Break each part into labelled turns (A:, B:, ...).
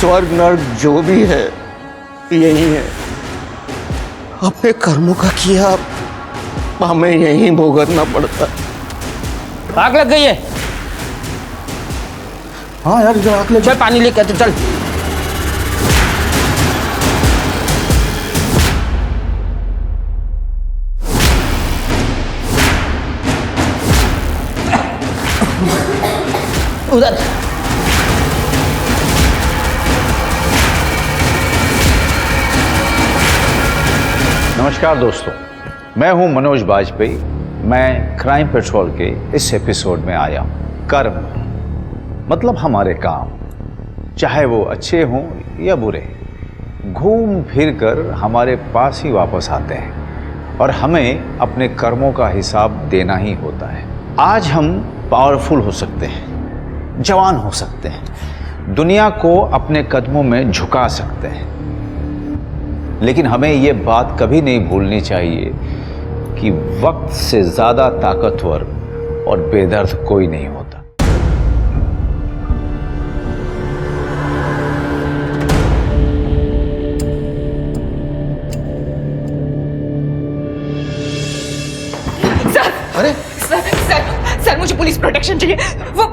A: स्वर्ग नर्क जो भी है यही है। अपने कर्मों का किया हमें यही भुगतना पड़ता।
B: आग लग गई है।
A: हाँ यार इधर आग लग।
B: चल पानी लेके आते चल। उधर
C: नमस्कार दोस्तों, मैं हूं मनोज बाजपेयी। मैं क्राइम पेट्रोल के इस एपिसोड में आया हूं। कर्म मतलब हमारे काम, चाहे वो अच्छे हों या बुरे, घूम फिर कर हमारे पास ही वापस आते हैं और हमें अपने कर्मों का हिसाब देना ही होता है। आज हम पावरफुल हो सकते हैं, जवान हो सकते हैं, दुनिया को अपने कदमों में झुका सकते हैं, लेकिन हमें ये बात कभी नहीं भूलनी चाहिए कि वक्त से ज़्यादा ताकतवर और बेदर्द कोई नहीं होता।
D: सर,
A: अरे
D: सर मुझे पुलिस प्रोटेक्शन चाहिए। वो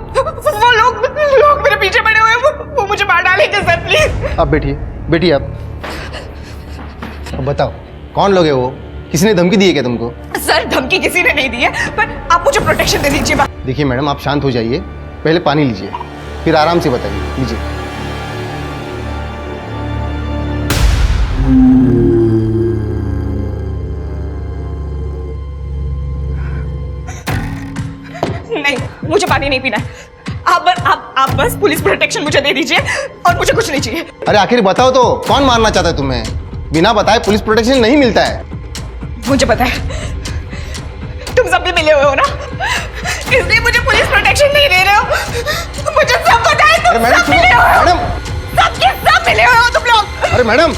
D: लोग मेरे पीछे पड़े हुए हैं, वो मुझे मार डालेंगे सर प्लीज।
E: आप बैठिए आप। अब बताओ कौन लोग है वो? किसने धमकी दी है क्या तुमको?
D: सर धमकी किसी ने नहीं दी है, पर आप मुझे प्रोटेक्शन दे दीजिए।
E: देखिए मैडम, आप शांत हो जाइए, पहले पानी लीजिए, फिर आराम से बताइए। लीजिए।
D: नहीं, मुझे पानी नहीं पीना है। आप बस पुलिस प्रोटेक्शन मुझे दे दीजिए और मुझे कुछ नहीं चाहिए।
E: अरे आखिर बताओ तो, कौन मारना चाहता है तुम्हें? बिना बताए पुलिस प्रोटेक्शन नहीं मिलता है।
D: मुझे पता है, तुम सब भी मिले हुए हो ना, इसलिए मुझे पुलिस प्रोटेक्शन नहीं दे रहे हो। मुझे सब पता है, तुम
E: मैडम
D: सब मिले हुए हो।
E: मैडम,
D: सबके सब मिले हुए हो तुम लोग।
E: अरे मैडम,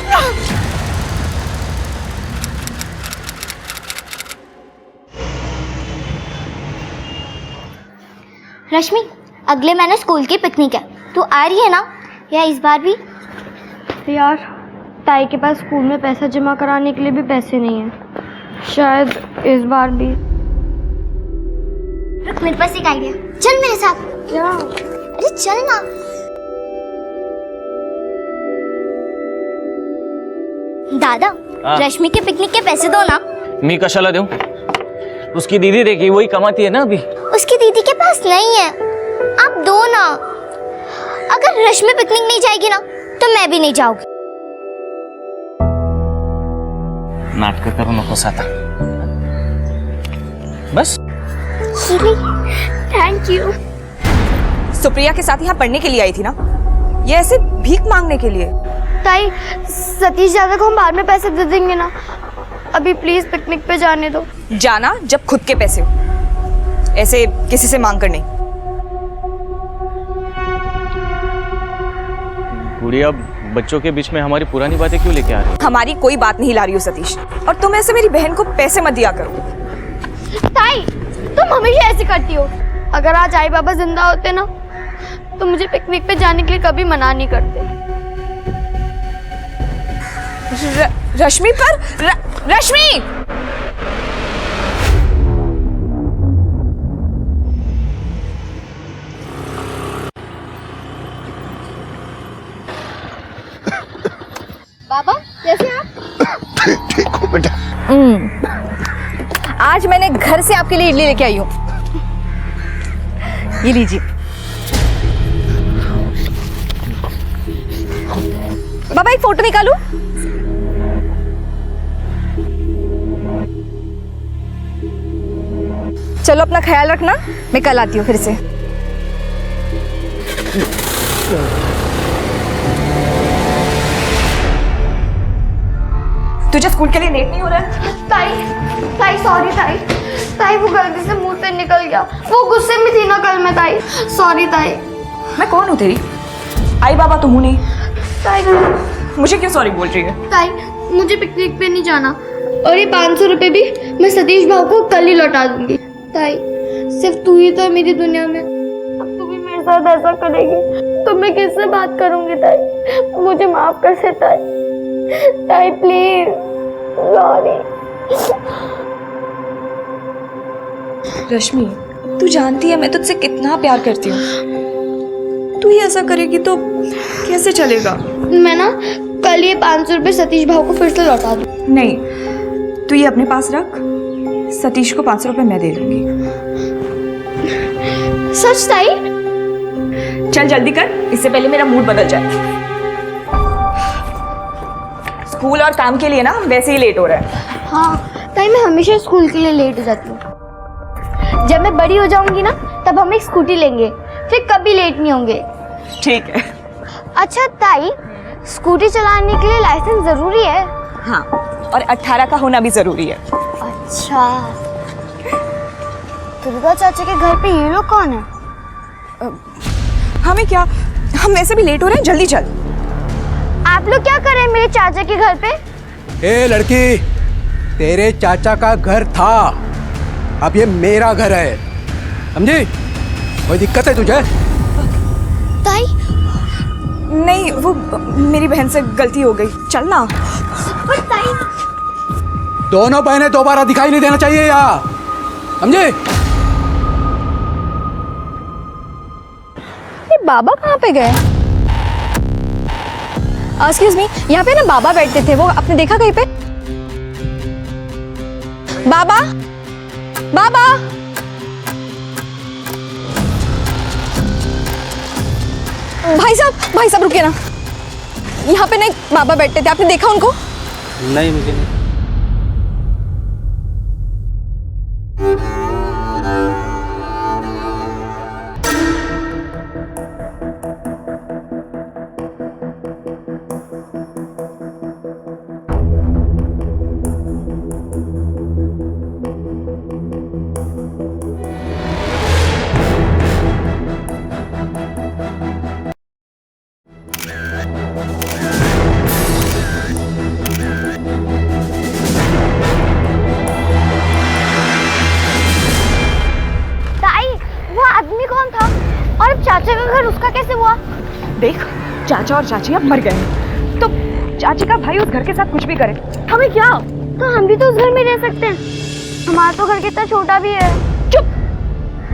F: रश्मि, अगले महीने स्कूल की पिकनिक है, तू आ रही है ना? या इस बार भी?
G: यार ताई के पास स्कूल में पैसा जमा कराने के लिए भी पैसे नहीं है, शायद इस बार भी।
F: रुक, मेरे पास एक आइडिया। चल मेरे साथ।
G: क्या?
F: अरे चल ना। दादा, रश्मि के पिकनिक के पैसे दो ना।
B: मी कशाला दूं? उसकी दीदी देखी, वही कमाती है ना अभी।
F: उसकी दीदी के पास नहीं है, आप दो ना। अगर रश्मि पिकनिक नहीं जाएगी ना तो मैं भी नहीं जाऊंगी।
B: नाटक करू नकोस आता। बस
F: थैंक यू।
D: सुप्रिया के साथ यहाँ पढ़ने के लिए आई थी ना, ये ऐसे भीख मांगने के लिए?
G: ताई, सतीश दादा को हम बाद में पैसे दे देंगे ना, अभी प्लीज पिकनिक पे जाने दो।
D: जाना जब खुद के पैसे हो, ऐसे किसी से मांग कर नहीं।
B: गुड़िया, बच्चों के बीच में हमारी पुरानी बातें क्यों लेके आ रही है?
D: हमारी कोई बात नहीं ला रही हो सतीश, और तुम ऐसे मेरी बहन को पैसे मत दिया करो।
G: ताई, तुम हमेशा ऐसे करती हो। अगर आज आई बाबा जिंदा होते ना तो मुझे पिकनिक पे जाने के लिए कभी मना नहीं करते।
D: रश्मि पर रश्मि!
G: बाबा कैसे आप?
E: ठीक हो बेटा?
D: आज मैंने घर से आपके लिए इडली लेके आई हूँ, ये लीजिए। बाबा एक फोटो निकालूं? चलो अपना ख्याल रखना, मैं कल आती हूँ फिर से। तुझे स्कूल के लिए लेट नहीं हो रहा है?
G: ताई सॉरी ताई, वो गलती से मुंह से निकल गया, वो गुस्से में थी ना कल मैं। ताई सॉरी ताई।
D: मैं कौन हूँ तेरी? आई बाबा तो हूँ नहीं।
G: ताई
D: मुझे क्यों सॉरी बोल रही है?
G: ताई, मुझे पिकनिक पे नहीं जाना, और ये 500 रुपए भी मैं सतीश भाव को कल ही लौटा दूंगी। ताई, सिर्फ तू ही तो है मेरी दुनिया में। अब तू भी मेरे साथ ऐसा करेगी तो मैं किससे बात करूंगी ताई? मुझे माफ कर से ताई, ताई प्लीज, सॉरी।
D: रश्मि, तू जानती है मैं तुझसे कितना प्यार करती हूँ। तू ही ऐसा करेगी तो कैसे चलेगा?
G: मैं ना कल ये 500 रुपये सतीश भाव को फिर से लौटा दूँ।
D: नहीं, तू ये अपने पास रख, सतीश को 500 रुपये मैं दे दूंगी।
G: सच ताई?
D: चल जल्दी कर, इससे पहले मेरा मूड बदल जाए। स्कूल और काम के लिए ना वैसे ही लेट हो रहा है।
G: हाँ ताई, मैं हमेशा स्कूल के लिए लेट हो जाती हूँ। जब मैं बड़ी हो जाऊंगी ना तब हम एक स्कूटी लेंगे, फिर कभी लेट नहीं होंगे।
D: ठीक है।
F: अच्छा ताई, स्कूटी चलाने के लिए लाइसेंस जरूरी है?
D: हाँ, और 18 का होना भी जरूरी है।
F: अच्छा, दुर्गा चाचा के घर पे ये लोग कौन है?
D: हमें क्या, हम वैसे भी लेट हो रहे हैं, जल्दी चल।
F: आप लोग क्या कर रहे हैं मेरे चाचा के घर पे?
H: ए लड़की, तेरे चाचा का घर था, अब ये मेरा घर है, समझी? कोई दिक्कत है तुझे?
F: ताई?
D: नहीं, वो मेरी बहन से गलती हो गई, चल ना।
F: पर ताई,
H: दोनों बहनें दोबारा दिखाई नहीं देना चाहिए यहाँ, समझे?
I: ये बाबा कहाँ पे गए? एक्सक्यूज मी, यहाँ पे ना बाबा बैठते थे, वो आपने देखा कहीं पे? बाबा, बाबा, भाई साहब रुकिए ना, यहाँ पे ना एक बाबा बैठते थे, आपने देखा उनको?
B: नहीं, मुझे नहीं।
F: चाचा का घर उसका कैसे हुआ?
D: देख, चाचा और चाची अब मर गए हैं, तो चाची का भाई उस घर के साथ कुछ भी करे, हमें क्या?
F: तो हम भी तो उस घर में रह सकते हैं, हमारा तो घर कितना छोटा भी है।
D: चुप,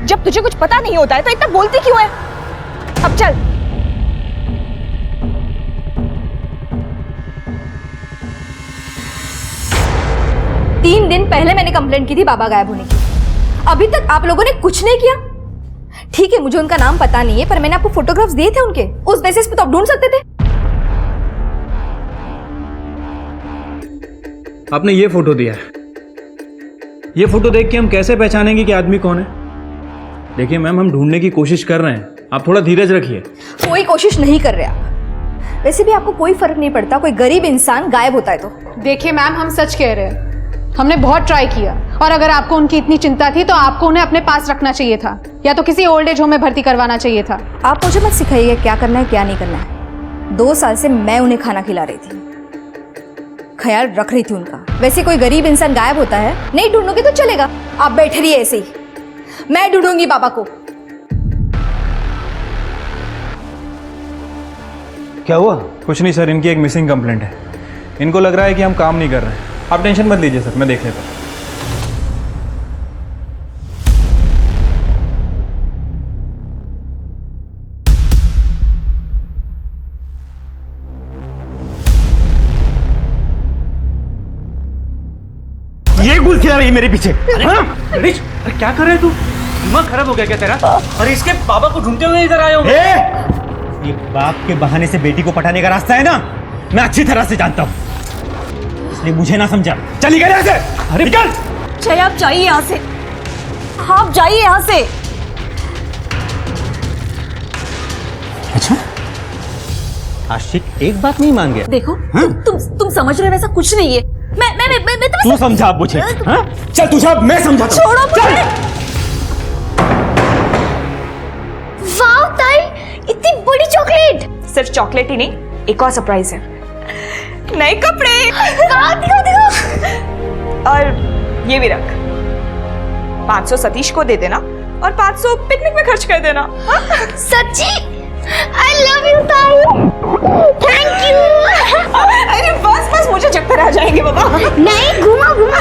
D: जब तुझे कुछ पता नहीं होता है तो इतना बोलती क्यों है? अब चल।
I: तीन दिन पहले मैंने कंप्लेंट की थी बाबा गायब होने की, अभी तक आप लोगों ने कुछ नहीं किया। ठीक है, मुझे उनका नाम पता नहीं है, पर मैंने आपको फोटोग्राफ्स दिए थे उनके, उस बेसिस पे तो आप ढूंढ सकते थे।
J: आपने ये फोटो दिया है, ये फोटो देख के हम कैसे पहचानेंगे कि आदमी कौन है? देखिए मैम, हम ढूंढने की कोशिश कर रहे हैं, आप थोड़ा धीरज रखिए।
I: कोई कोशिश नहीं कर रहे आप, वैसे भी आपको कोई फर्क नहीं पड़ता कोई गरीब इंसान गायब होता है तो।
K: देखिए मैम, हम सच कह रहे हैं, हमने बहुत ट्राई किया, और अगर आपको उनकी इतनी चिंता थी तो आपको उन्हें अपने पास रखना चाहिए था, या तो किसी ओल्ड एज होम में भर्ती करवाना चाहिए था।
I: आप मुझे मत सिखाइए क्या करना है क्या नहीं करना है। 2 साल से मैं उन्हें खाना खिला रही थी, ख्याल रख रही थी उनका। वैसे कोई गरीब इंसान गायब होता है, नहीं ढूंढोगे तो चलेगा, आप बैठे रहिए ऐसे ही, मैं ढूंढूंगी बाबा को।
J: क्या हुआ? कुछ नहीं सर, इनकी एक मिसिंग कंप्लेंट है, इनको लग रहा है कि हम काम नहीं कर रहे हैं। आप टेंशन मत लीजिए सर, मैं देख लेता हूँ।
B: ये गुल खिला रही है मेरे पीछे। अरे क्या कर रहे है तू? दिमाग खराब हो गया क्या तेरा? अरे इसके बाबा को ढूंढते हुए इधर आए हो।
L: ये बाप के बहाने से बेटी को पटाने का रास्ता है ना, मैं अच्छी तरह से जानता हूँ, इसलिए मुझे ना समझा। चली गए यहाँ से। अरे निकल।
I: जय, आप जाइए यहाँ से, आप जाइए यहाँ से।
L: अच्छा, आशिक एक बात नहीं मान गया।
I: देखो तुम समझ रहे हो वैसा कुछ नहीं है। मैं
L: तू समझा अब मुझे? हाँ? चल तुझे अब मैं समझाता हूं।
I: छोड़ो मुझे।
F: वाह ताई, इतनी बड़ी चॉकलेट।
D: सिर्फ चॉकलेट ही नहीं, एक और सरप्राइज है, नए कपड़े। दिखो। और ये भी रख, 500 सतीश को दे देना और 500 पिकनिक में खर्च कर देना।
F: सच्ची? आई लव यू ताऊ, थैंक यू।
D: अरे बस बस, मुझे चक्कर आ जाएंगे बाबा।
F: नहीं, घुमा घुमा।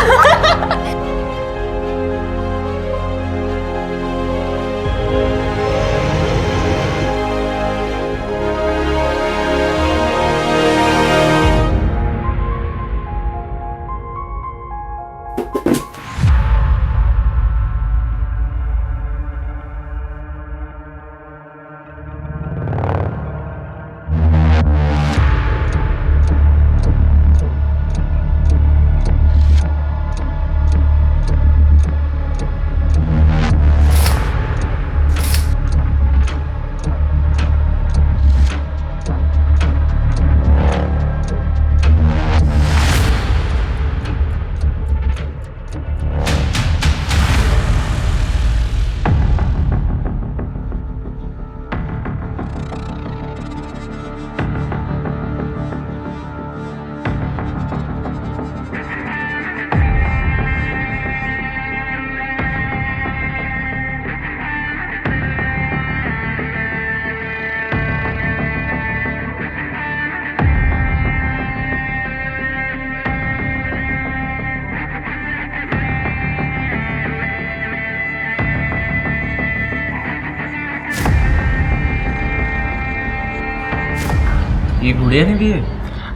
J: ये गुड़िया ने दिए?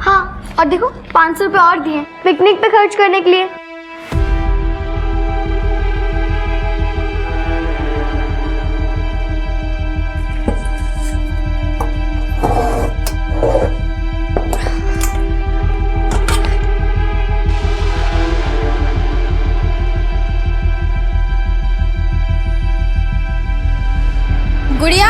F: हाँ, और देखो 500 रुपए और दिए पिकनिक पे खर्च करने के लिए।
I: गुड़िया,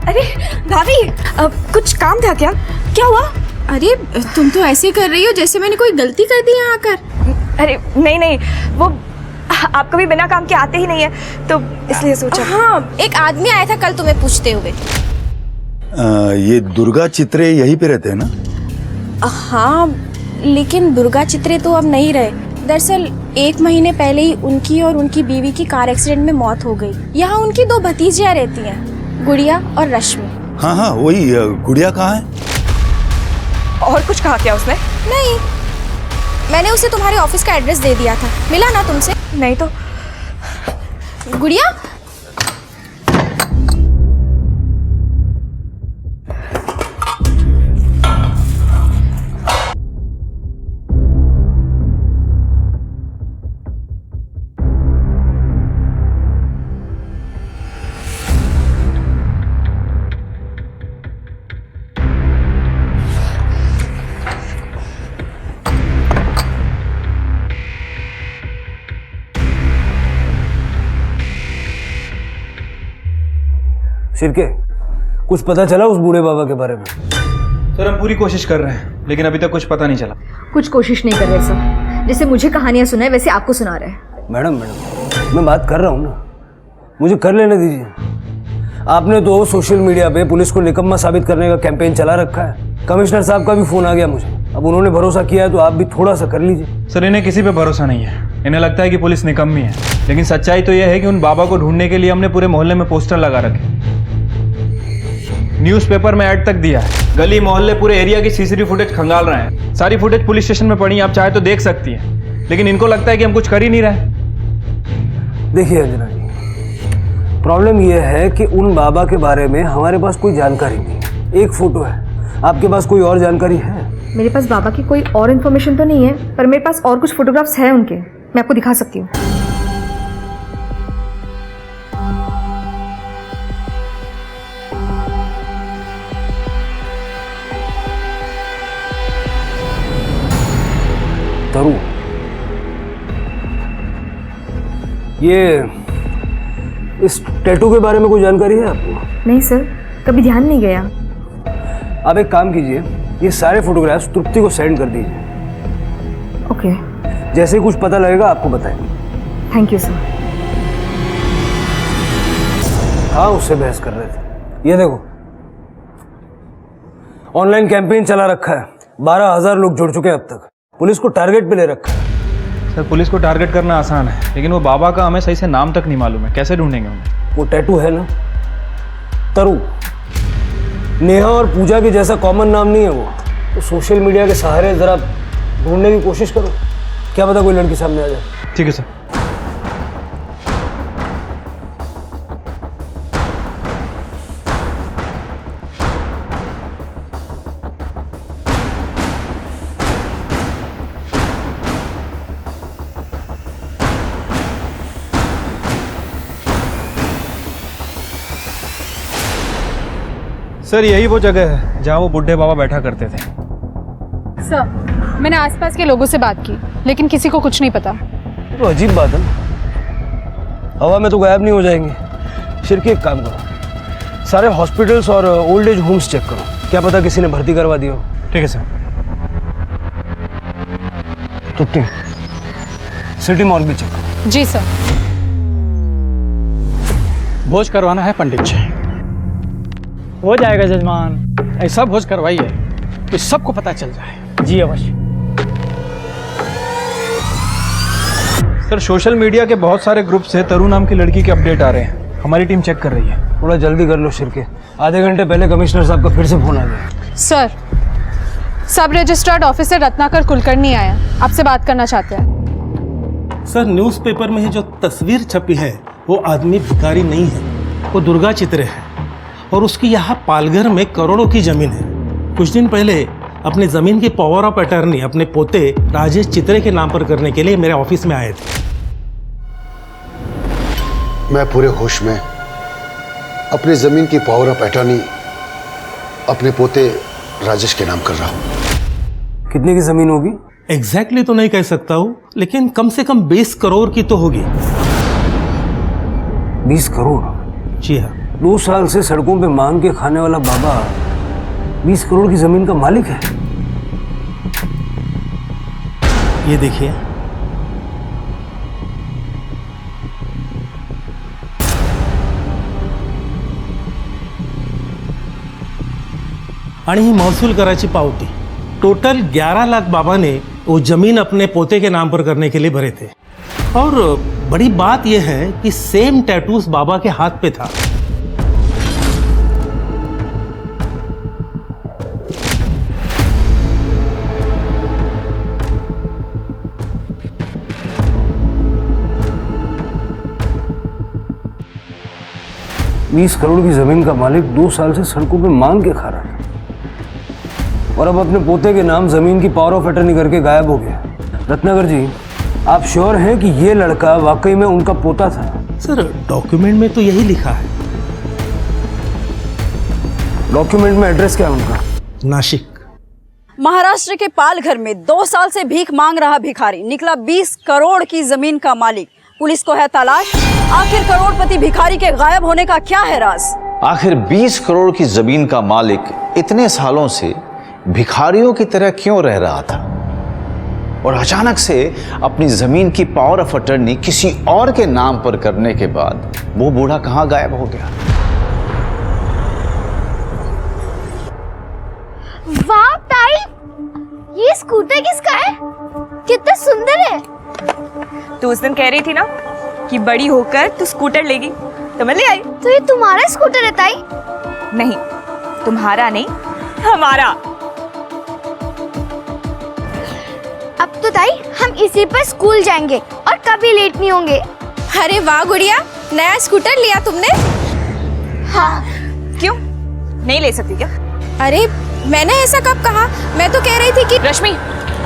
D: अरे भाभी, कुछ काम था क्या? क्या हुआ?
K: अरे तुम तो ऐसे कर रही हो जैसे मैंने कोई गलती कर दी यहाँ आकर।
D: अरे नहीं नहीं, वो आप कभी बिना काम के आते ही नहीं है, तो इसलिए सोचा।
I: हाँ, एक आदमी आया था कल तुम्हें पूछते हुए।
M: ये दुर्गा चित्रे यहीं पे रहते हैं ना?
I: हाँ, लेकिन दुर्गा चित्रे तो अब नहीं रहे। दरअसल 1 महीने पहले ही उनकी और उनकी बीवी की कार एक्सीडेंट में मौत हो गई। यहाँ उनकी 2 भतीजियाँ रहती हैं, गुड़िया और रश्मि।
M: हाँ हाँ, वही गुड़िया कहाँ है?
D: और कुछ कहा क्या उसने?
I: नहीं, मैंने उसे तुम्हारे ऑफिस का एड्रेस दे दिया था। मिला ना तुमसे?
D: नहीं तो।
I: गुड़िया,
H: शिरके, कुछ पता चला उस बूढ़े बाबा के बारे में?
J: सर हम पूरी कोशिश कर रहे हैं, लेकिन अभी तक कुछ पता नहीं चला।
I: कुछ कोशिश नहीं कर रहे सर, जैसे मुझे कहानियां सुनाए वैसे आपको सुना रहे हैं।
H: मैडम, मैं बात कर रहा हूँ ना, मुझे कर लेने दीजिए। आपने तो सोशल मीडिया पे पुलिस को निकम्मा साबित करने का कैंपेन चला रखा है। कमिश्नर साहब का भी फोन आ गया मुझे। अब उन्होंने भरोसा किया है तो आप भी थोड़ा सा कर लीजिए।
J: सर इन्हें किसी पे भरोसा नहीं है। इन्हें लगता है कि पुलिस निकम्मी है, लेकिन सच्चाई तो यह है कि उन बाबा को ढूंढने के लिए हमने पूरे मोहल्ले में पोस्टर लगा रखे, न्यूज़पेपर में ऐड तक दिया है, गली मोहल्ले पूरे एरिया की सीसीटीवी फुटेज खंगाल रहे हैं। सारी फुटेज पुलिस स्टेशन में पड़ी, आप चाहे तो देख सकती हैं, लेकिन इनको लगता है कि हम कुछ कर ही नहीं रहे।
H: देखिए अंजना जी, प्रॉब्लम यह है कि उन बाबा के बारे में हमारे पास कोई जानकारी नहीं है। एक फोटो है, आपके पास कोई और जानकारी है?
I: मेरे पास बाबा की कोई और इन्फॉर्मेशन तो नहीं है, पर मेरे पास और कुछ फोटोग्राफ्स हैं उनके, मैं आपको दिखा सकती हूँ।
H: तरू, ये इस टैटू के बारे में कोई जानकारी है आपको?
I: नहीं सर, कभी ध्यान नहीं गया।
H: आप एक काम कीजिए, ये सारे फोटोग्राफ्स तृप्ति को सेंड कर दीजिए।
I: ओके।
H: जैसे ही कुछ पता लगेगा आपको बताएंगे।
I: Thank you sir.
H: हाँ, उससे बहस कर रहे थे। ये देखो, ऑनलाइन कैंपेन चला रखा है, 12,000 लोग जुड़ चुके हैं अब तक। पुलिस को टारगेट पे ले रखा है।
J: सर पुलिस को टारगेट करना आसान है, लेकिन वो बाबा का हमें सही से नाम तक नहीं मालूम है, कैसे ढूंढेंगे उन्हें?
H: वो टैटू है ना, तरु, नेहा और पूजा के जैसा कॉमन नाम नहीं है वो। तो सोशल मीडिया के सहारे जरा ढूंढने की कोशिश करो, क्या पता कोई लड़की सामने आ जाए।
J: ठीक है सर। सर यही वो जगह है जहाँ वो बुढ़े बाबा बैठा करते थे।
K: सर मैंने आसपास के लोगों से बात की, लेकिन किसी को कुछ नहीं पता।
H: तो अजीब बात है ना, हवा में तो गायब नहीं हो जाएंगे। शिरके एक काम करो, सारे हॉस्पिटल्स और ओल्ड एज होम्स चेक करो, क्या पता किसी ने भर्ती करवा दिया हो।
J: ठीक है सर।
H: तुट्टी, सिटी मॉल भी चेक करो।
K: जी सर।
N: भोज करवाना है पंडित जी। हो जाएगा जजमान, ऐसा भोज करवाइए कि सबको पता चल जाए। जी अवश्य।
J: सर सोशल मीडिया के बहुत सारे ग्रुप से तरु नाम की लड़की के अपडेट आ रहे हैं, हमारी टीम चेक कर रही है।
H: थोड़ा जल्दी कर लो शिरके, आधे घंटे पहले कमिश्नर साहब का फिर से फोन आ गया।
K: सर सब रजिस्टर्ड ऑफिसर रत्नाकर कुलकर्णी आया, आपसे बात करना चाहते हैं।
O: सर न्यूज़पेपर में ही जो तस्वीर छपी है वो आदमी भिखारी नहीं है, वो दुर्गा चित्रे है और उसकी यहाँ पालघर में करोड़ों की जमीन है। कुछ दिन पहले अपनी जमीन की पावर ऑफ अटर्नी अपने पोते राजेश चित्रे के नाम पर करने के लिए मेरे ऑफिस में आए थे।
M: मैं पूरे होश में अपनी जमीन की पावर ऑफ अटर्नी अपने पोते राजेश के नाम कर रहा हूं।
H: कितने की जमीन होगी?
O: एग्जैक्टली तो नहीं कह सकता हूं, लेकिन कम से कम 20 करोड़ की तो होगी।
H: 20 करोड़?
O: जी हाँ।
H: 2 साल से सड़कों पे मांग के खाने वाला बाबा 20 करोड़ की जमीन का मालिक है।
O: ये देखिए, आणि ही महसूल कराची पावती। टोटल 11 लाख बाबा ने वो जमीन अपने पोते के नाम पर करने के लिए भरे थे। और बड़ी बात यह है कि सेम टैटूज बाबा के हाथ पे था।
H: बीस करोड़ की जमीन का मालिक 2 साल से सड़कों पे मांग के खा रहा था और अब अपने पोते के नाम जमीन की पावर ऑफ अटर्नी करके गायब हो गया। रत्नाकर जी, आप श्योर हैं कि ये लड़का वाकई में उनका पोता था?
O: सर डॉक्यूमेंट में तो यही लिखा है।
H: डॉक्यूमेंट में एड्रेस क्या है उनका?
O: नासिक।
P: महाराष्ट्र के पालघर में 2 साल से भीख मांग रहा भिखारी निकला 20 करोड़ की जमीन का मालिक। पुलिस को है तलाश, आखिर करोड़पति भिखारी के गायब होने का क्या है राज?
C: आखिर 20 करोड़ की जमीन का मालिक इतने सालों से भिखारियों की तरह क्यों रह रहा था और अचानक से अपनी जमीन की पावर ऑफ अटर्नी किसी और के नाम पर करने के बाद वो बूढ़ा कहां गायब हो गया?
F: वाह ताई, ये स्कूटर किसका है? कितना सुंदर है।
D: तू उस दिन कह रही थी ना कि बड़ी होकर तू स्कूटर लेगी, तो मैं ले आई।
F: तो ये तुम्हारा स्कूटर है ताई?
D: नहीं, तुम्हारा नहीं, हमारा।
F: अब तो ताई हम इसी पर स्कूल जाएंगे और कभी लेट नहीं होंगे।
P: अरे वाह गुड़िया, नया स्कूटर लिया तुमने?
F: हाँ।
D: क्यों नहीं ले सकती क्या?
P: अरे मैंने ऐसा कब कहा? मैं तो कह रही थी कि
D: रश्मि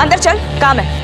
D: अंदर चल, काम है।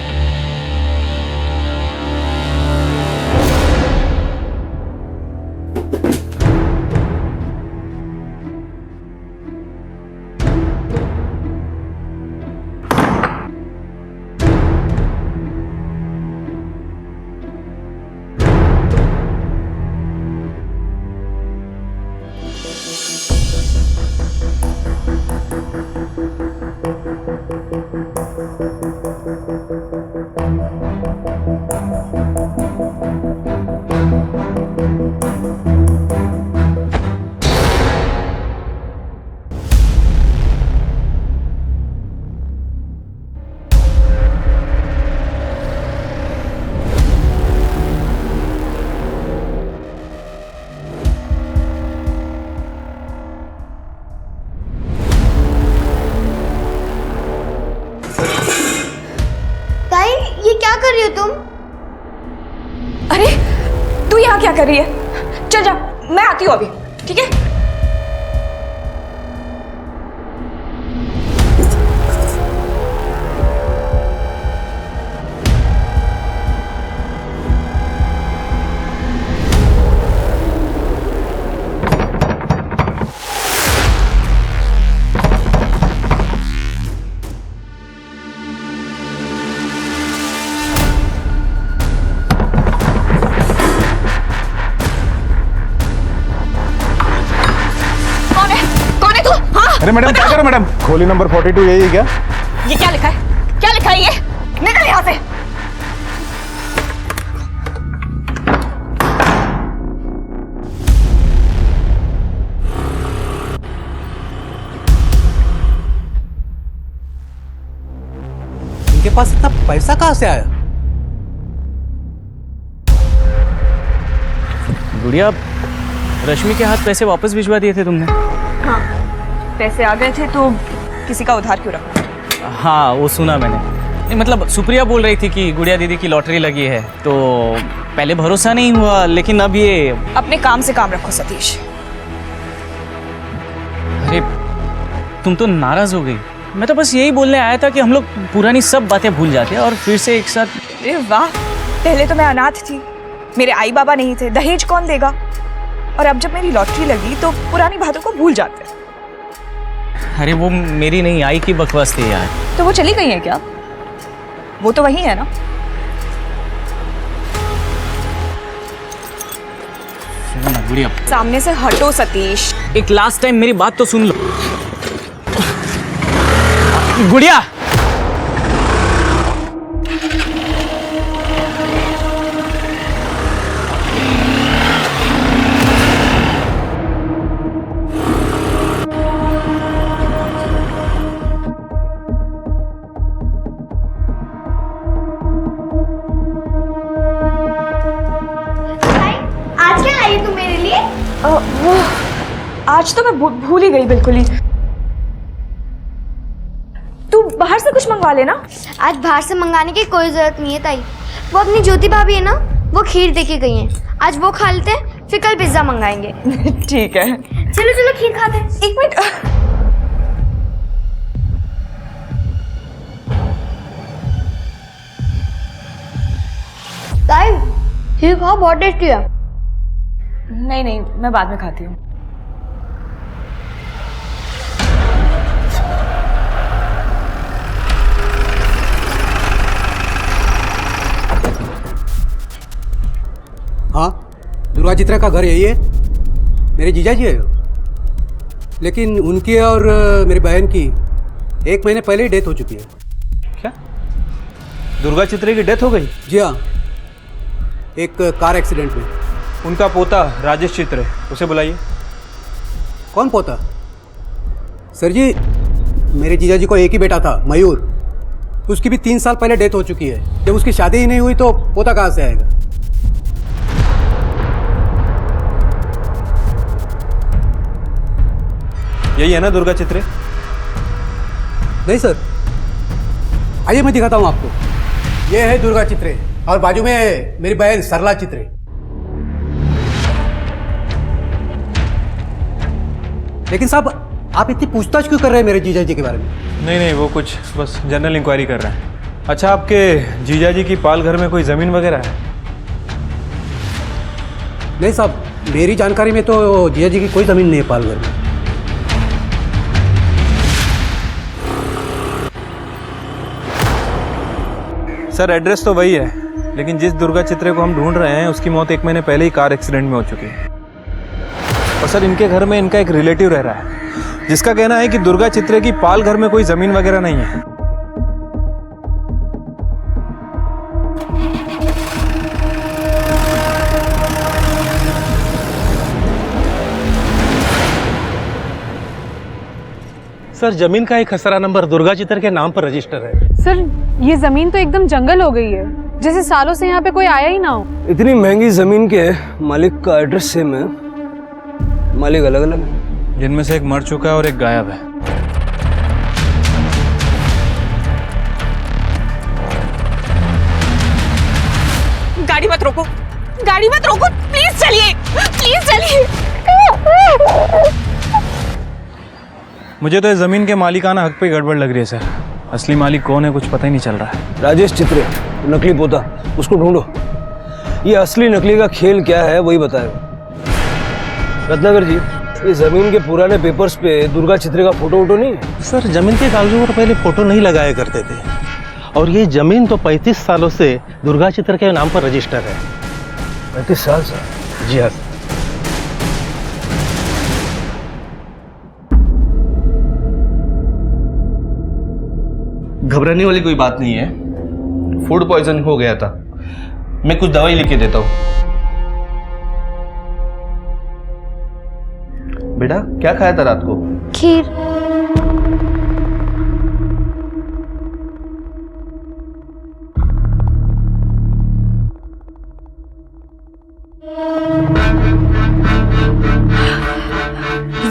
F: क्या कर रही हो तुम?
D: अरे तू यहाँ क्या कर रही है? चल जा, मैं आती हूँ अभी, ठीक है?
E: अरे मैडम क्या करो मैडम? खोली नंबर 42 यही है क्या?
D: ये क्या लिखा है? क्या लिखा है ये? निकल यहाँ से।
H: इनके पास इतना पैसा कहाँ से आया?
B: गुड़िया, रश्मि के हाथ पैसे वापस भिजवा दिए थे तुमने?
D: हाँ, पैसे आ गए थे तो किसी का उधार क्यों रखा?
B: हाँ, वो सुना मैंने। नहीं, मतलब सुप्रिया बोल रही थी कि गुड़िया दीदी की लॉटरी लगी है, तो पहले भरोसा नहीं हुआ, लेकिन अब ये...
D: अपने काम से काम रखो सतीश।
B: अरे तुम तो नाराज हो गई। मैं तो बस यही बोलने आया था कि हम लोग पुरानी सब बातें भूल जाते हैं और फिर से एक साथ...
D: अरे वाह, पहले तो मैं अनाथ थी, मेरे आई बाबा नहीं थे, दहेज कौन देगा? और अब जब मेरी लॉटरी लगी तो पुरानी बातों को भूल जाते हैं।
B: अरे वो मेरी नहीं, आई की बकवास थी यार।
D: तो वो चली गई है क्या? वो तो वही है ना?
B: सुनो ना गुड़िया,
D: सामने से हटो सतीश।
B: एक लास्ट टाइम मेरी बात तो सुन लो। गुड़िया,
F: आज क्या लाई तू मेरे लिए?
D: वो आज तो मैं भूल ही गई बिल्कुल ही। तू बाहर से कुछ मंगवा लेना।
F: आज बाहर से मंगाने की कोई जरूरत नहीं है ताई। वो अपनी ज्योति भाभी है ना, वो खीर देके गई हैं। आज वो खा लेते हैं, फिर कल पिज्जा मंगाएंगे।
D: ठीक है,
F: चलो चलो खीर खाते हैं।
D: एक मिनट।
F: ताई खीर खाओ, बहुत टेस्टी है।
D: नहीं नहीं, मैं बाद में खाती हूँ।
H: हाँ, दुर्गा चित्रा का घर यही है। मेरे जीजा जी है, लेकिन उनकी और मेरी बहन की 1 महीने पहले ही डेथ हो चुकी है।
J: क्या? दुर्गा चित्रे की डेथ हो गई?
H: जी हाँ, एक कार एक्सीडेंट में।
J: उनका पोता राजेश चित्रे, उसे बुलाइए।
H: कौन पोता? सर जी, मेरे जीजा जी को एक ही बेटा था, मयूर। उसकी भी 3 साल पहले डेथ हो चुकी है। जब उसकी शादी ही नहीं हुई तो पोता कहाँ से आएगा?
J: यही है ना दुर्गा चित्रे?
H: नहीं सर, आइए मैं दिखाता हूँ आपको। ये है दुर्गा चित्रे और बाजू में मेरी बहन सरला चित्रे। लेकिन साहब, आप इतनी पूछताछ क्यों कर रहे हैं मेरे जीजा जी के बारे में?
J: नहीं नहीं, वो कुछ बस जनरल इंक्वायरी कर रहे हैं। अच्छा, आपके जीजा जी की पाल घर में कोई ज़मीन वगैरह है?
H: नहीं साहब, मेरी जानकारी में तो जीजा जी की कोई ज़मीन नहीं है पाल घर में।
J: सर, एड्रेस तो वही है, लेकिन जिस दुर्गा चित्रे को हम ढूंढ रहे हैं उसकी मौत 1 महीने पहले ही कार एक्सीडेंट में हो चुकी है। और सर, इनके घर में इनका एक रिलेटिव रह रहा है जिसका कहना है कि दुर्गा चित्रे की पाल घर में कोई ज़मीन वगैरह नहीं है।
O: सर, जमीन का एक खसरा नंबर दुर्गा चित्र के नाम पर रजिस्टर है।
K: सर, ये जमीन तो एकदम जंगल हो गई है, जैसे सालों से यहाँ पे कोई आया ही ना हो।
H: इतनी महंगी जमीन के मालिक का एड्रेस सेम है, मालिक अलग अलग है।
J: जिनमें से एक मर चुका है और एक गायब है।
D: मत रोको, गाड़ी मत रोको, प्लीज चलिए, प्लीज चलिए।
J: मुझे तो इस जमीन के मालिकाना हक पे गड़बड़ लग रही है सर। असली मालिक कौन है कुछ पता ही नहीं चल रहा है।
H: राजेश चित्रे, नकली पोता, उसको ढूंढो। ये असली नकली का खेल क्या है वही बताएगा। रत्नाकर जी, ये जमीन के पुराने पेपर्स पे दुर्गा चित्रे का फोटो वोटो नहीं है?
O: सर, जमीन के कागजों पर पहले फोटो नहीं लगाया करते थे, और ये जमीन तो 35 सालों से दुर्गा चित्र के नाम पर रजिस्टर है।
H: 35 साल से?
O: जी हाँ।
A: घबराने वाली कोई बात नहीं है, फूड पॉइजन हो गया था। मैं कुछ दवाई लिख के देता हूँ। बेटा क्या खाया था रात को?
F: खीर।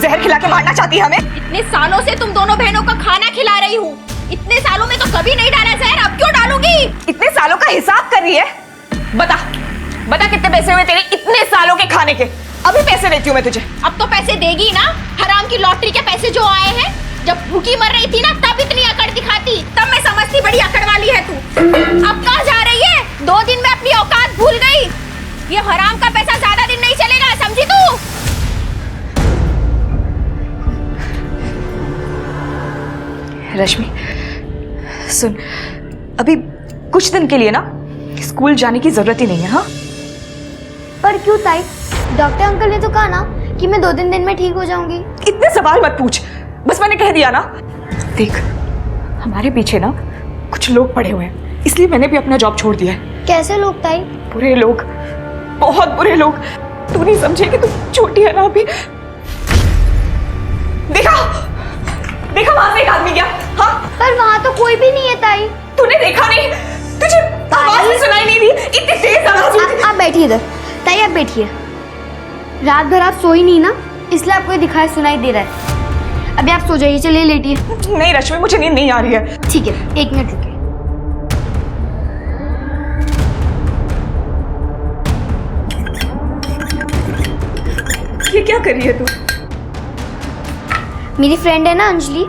D: जहर खिला के मारना चाहती है हमें?
G: इतने सालों से तुम दोनों बहनों का खाना खिला रही हूँ, इतने सालों में तो कभी नहीं डाला जहर, अब क्यों डालूंगी?
D: इतने सालों का हिसाब कर रही है? बता बता कितने पैसे हुए तेरे इतने सालों के खाने के? अभी पैसे देती हूँ मैं तुझे।
G: अब तो पैसे देगी ना? हराम की लॉटरी के पैसे जो आए हैं, जब भूखी मर रही थी ना तब इतनी अकड़ दिखाती, तब मैं समझती बड़ी अकड़ वाली है तू। अब कहाँ जा रही है? 2 दिन में अपनी औकात भूल गई। ये हराम का पैसा ज्यादा दिन नहीं चलेगा, समझी तू?
D: रश्मि सुन, अभी कुछ दिन के लिए ना स्कूल जाने की जरूरत ही नहीं है। हाँ,
F: पर क्यों ताई? डॉक्टर अंकल ने तो कहा ना कि मैं 2-3 दिन में ठीक हो जाऊंगी।
D: इतने सवाल मत पूछ, बस मैंने कह दिया ना। देख, हमारे पीछे ना कुछ लोग पड़े हुए हैं, इसलिए मैंने भी अपना जॉब छोड़ दिया है।
F: कैसे लोग ताई?
D: बुरे लोग, बहुत बुरे लोग। तू नहीं समझेगी, तू छोटी है ना अभी। देखा देखा, वहां से एक आदमी गया। हाँ,
F: पर वहां तो कोई भी नहीं है ताई।
D: तूने देखा नहीं? तुझे आवाज भी सुनाई नहीं दी? इतनी तेज आवाज हुई थी।
F: आप बैठिए इधर ताई, आप बैठिए। रात भर आप सोई नहीं ना, इसलिए आपको ये दिखाई सुनाई दे रहा है। अभी आप सो जाइए, चलिए लेटिए।
D: नहीं रश्मि, मुझे नींद नहीं आ रही है।
F: ठीक है, 1 मिनट रुकिए।
D: ये क्या कर रही है तू?
F: मेरी फ्रेंड है ना अंजलि,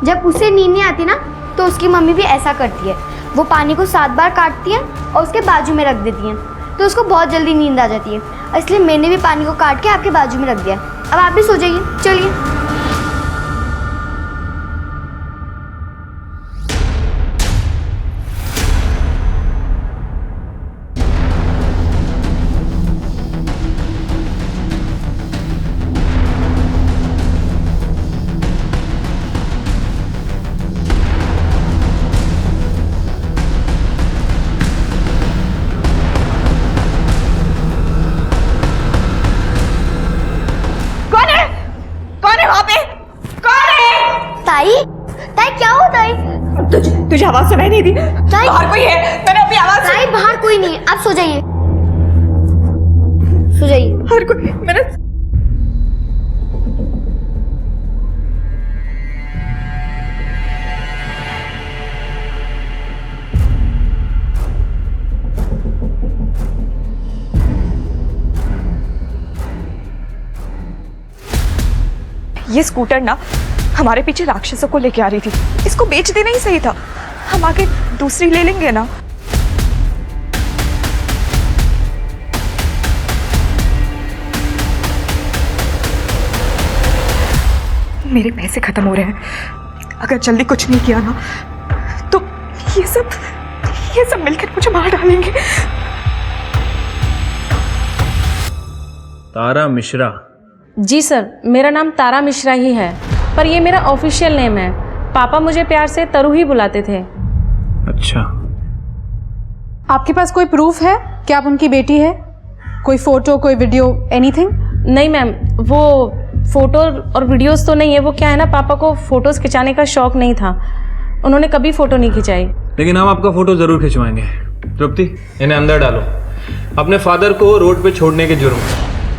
F: जब उसे नींद नहीं आती ना तो उसकी मम्मी भी ऐसा करती है। वो पानी को 7 बार काटती है और उसके बाजू में रख देती हैं, तो उसको बहुत जल्दी नींद आ जाती है। इसलिए मैंने भी पानी को काट के आपके बाजू में रख दिया। अब आप भी सो जाइए, चलिए।
D: तुझे आवाज सुनाई नहीं दी? बाहर कोई है? मैंने अपनी आवाज
F: ताई, बाहर कोई नहीं है, आप सो जाइए, सो जाइए।
D: बाहर कोई? मैंने ये स्कूटर ना हमारे पीछे राक्षसों को लेके आ रही थी। इसको बेच देना ही सही था, हम आगे दूसरी ले लेंगे ना। मेरे पैसे खत्म हो रहे हैं, अगर जल्दी कुछ नहीं किया ना तो ये सब मिलकर मुझे मार डालेंगे।
J: तारा मिश्रा?
Q: जी सर, मेरा नाम तारा मिश्रा ही है, पर ये मेरा ऑफिशियल नेम है। पापा मुझे प्यार से तरु ही बुलाते थे।
J: अच्छा।
K: आपके पास कोई प्रूफ है कि आप उनकी बेटी है? कोई फोटो, कोई वीडियो, एनीथिंग?
Q: नहीं मैम, वो फोटो और वीडियोस तो नहीं है। वो क्या है ना, पापा को फोटोज खिंचाने का शौक नहीं था, उन्होंने कभी फोटो नहीं खिंचाई।
J: लेकिन हम आपका फोटो जरूर खिंचवाएंगे। तृप्ति, इन्हें अंदर डालो, अपने फादर को रोड पे छोड़ने के जुर्म।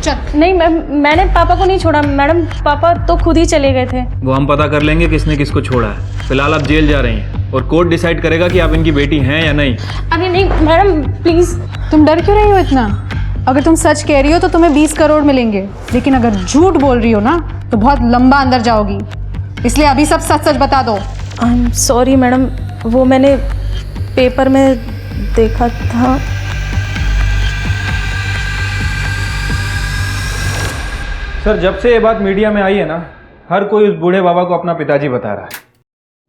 K: चल।
Q: नहीं मैंने पापा को नहीं छोड़ा मैडम, पापा तो खुद ही चले गए थे।
J: वो हम पता कर लेंगे किसने किसको छोड़ा है। फिलहाल आप जेल जा रही हैं और कोर्ट डिसाइड करेगा कि आप इनकी बेटी हैं या नहीं।
Q: अरे नहीं मैडम प्लीज।
K: तुम डर क्यों रही हो इतना? अगर तुम सच कह रही हो तो तुम्हें 20 करोड़ मिलेंगे, लेकिन अगर झूठ बोल रही हो ना तो बहुत लंबा अंदर जाओगी, इसलिए अभी सब सच सच बता दो।
Q: आई एम सॉरी मैडम, वो मैंने पेपर में देखा था।
J: सर जब से ये बात मीडिया में आई है ना, हर कोई उस बूढ़े बाबा को अपना पिताजी बता रहा है।